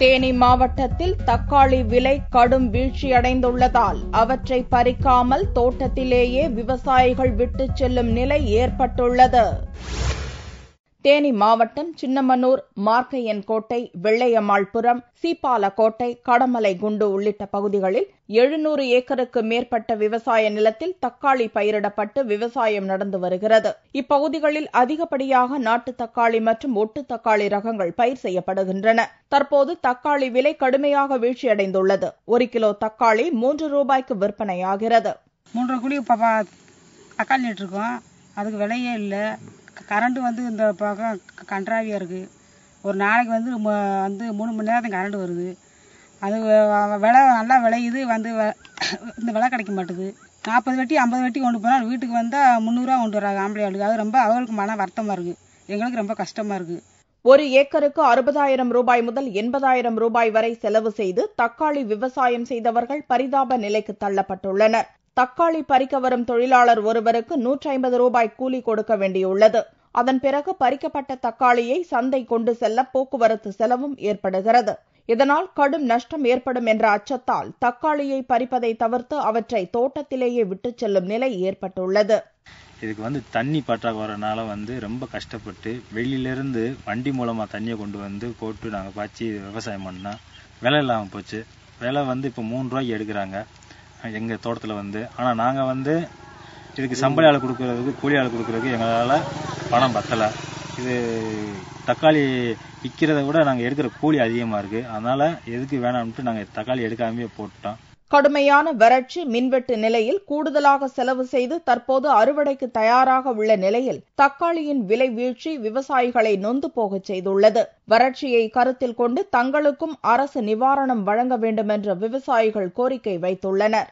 தேனி மாவட்டத்தில் தக்காளி விலை கடும் வீழ்ச்சியடைந்துள்ளதால் அவற்றை பறிக்காமல் தோட்டத்திலேயே விவசாயிகள் விட்டுச் செல்லும் நிலை ஏற்பட்டுள்ளது. தேனி மாவட்டம் சின்னமனூர், மார்க்கையன்கோட்டை, வெள்ளையம்மாள்புரம், சீப்பாலக்கோட்டை, கடமலை குண்டு உள்ளிட்ட பகுதிகளில் 700 ஏக்கருக்கு மேற்பட்ட விவசாய நிலத்தில் தக்காளி பயிரிடப்பட்டு விவசாயம் நடந்து வருகிறது. இப்பகுதிகளில் அதிகப்படியாக நாட்டு தக்காளி மற்றும் ஒட்டு தக்காளி ரகங்கள் பயிர் செய்யப்படுகின்றன. தற்போது தக்காளி விலை கடுமையாக வீழ்ச்சியடைந்துள்ளது. 1 கிலோ தக்காளி 3 ரூபாய்க்கு விற்பனையாகிறது. 3 குழி தக்காளி நட்டுருக்கோம், அதுக்கு விலையே இல்லை. கரண்ட் இந்த பக்கம் கன்றாவியாக இருக்குது. ஒரு நாளைக்கு வந்து 3 மணி நேரத்துக்கு கரண்ட் வருது. அது விலை நல்லா விளையுது, இந்த விலை கிடைக்க மாட்டுது. 40 வெட்டி 50 வெட்டி கொண்டு போனால் வீட்டுக்கு வந்தால் 300 ரூபா கொண்டு வராங்க ஆம்பளை ஆளுக்கு. அது ரொம்ப அவங்களுக்கு மன வருத்தமாக இருக்குது, எங்களுக்கு ரொம்ப கஷ்டமாக இருக்குது. 1 ஏக்கருக்கு 60,000 ரூபாய் முதல் 80,000 ரூபாய் வரை செலவு செய்து தக்காளி விவசாயம் செய்தவர்கள் பரிதாப நிலைக்கு தள்ளப்பட்டுள்ளனர். தக்காளி பறிக்க வரும் தொழிலாளர் ஒருவருக்கு 150 ரூபாய் கூலி கொடுக்க வேண்டியுள்ளது. அதன் பிறகு பறிக்கப்பட்ட தக்காளியை சந்தை கொண்டு செல்ல போக்குவரத்து செலவும் ஏற்படுகிறது. இதனால் கடும் நஷ்டம் ஏற்படும் என்ற அச்சத்தால் தக்காளியை பறிப்பதை தவிர்த்து அவற்றை தோட்டத்திலேயே விட்டுச் செல்லும் நிலை ஏற்பட்டுள்ளது. இதுக்கு தண்ணி பற்றாக்குறனால ரொம்ப கஷ்டப்பட்டு வெளியிலிருந்து வண்டி மூலமா தண்ணியை கொண்டு போட்டு நாங்கள் பாய்ச்சி விவசாயம் பண்ணா விலை இல்லாமல் போச்சு. விலை இப்போ 3 ரூபாய்க்கு எடுக்கிறாங்க எங்கள் தோட்டத்தில். ஆனால் நாங்கள் இதுக்கு சம்பள ஆள் கொடுக்கறதுக்கு, கூலி ஆள் கொடுக்கறதுக்கு எங்களால் பணம் பத்தலை. இது தக்காளி விற்கிறத விட நாங்கள் எடுக்கிற கூலி அதிகமாக இருக்குது. அதனால் எதுக்கு வேணாம்ட்டு நாங்கள் தக்காளி எடுக்காமே போட்டோம். கடுமையான வறட்சி, மின்வெட்டு நிலையில் கூடுதலாக செலவு செய்து தற்போது அறுவடைக்கு தயாராக உள்ள நிலையில் தக்காளியின் விலை வீழ்ச்சி விவசாயிகளை நொந்து போகச் செய்துள்ளது. வறட்சியை கருத்தில் கொண்டு தங்களுக்கும் அரசு நிவாரணம் வழங்க வேண்டும் என்று விவசாயிகள் கோரிக்கை வைத்துள்ளனர்.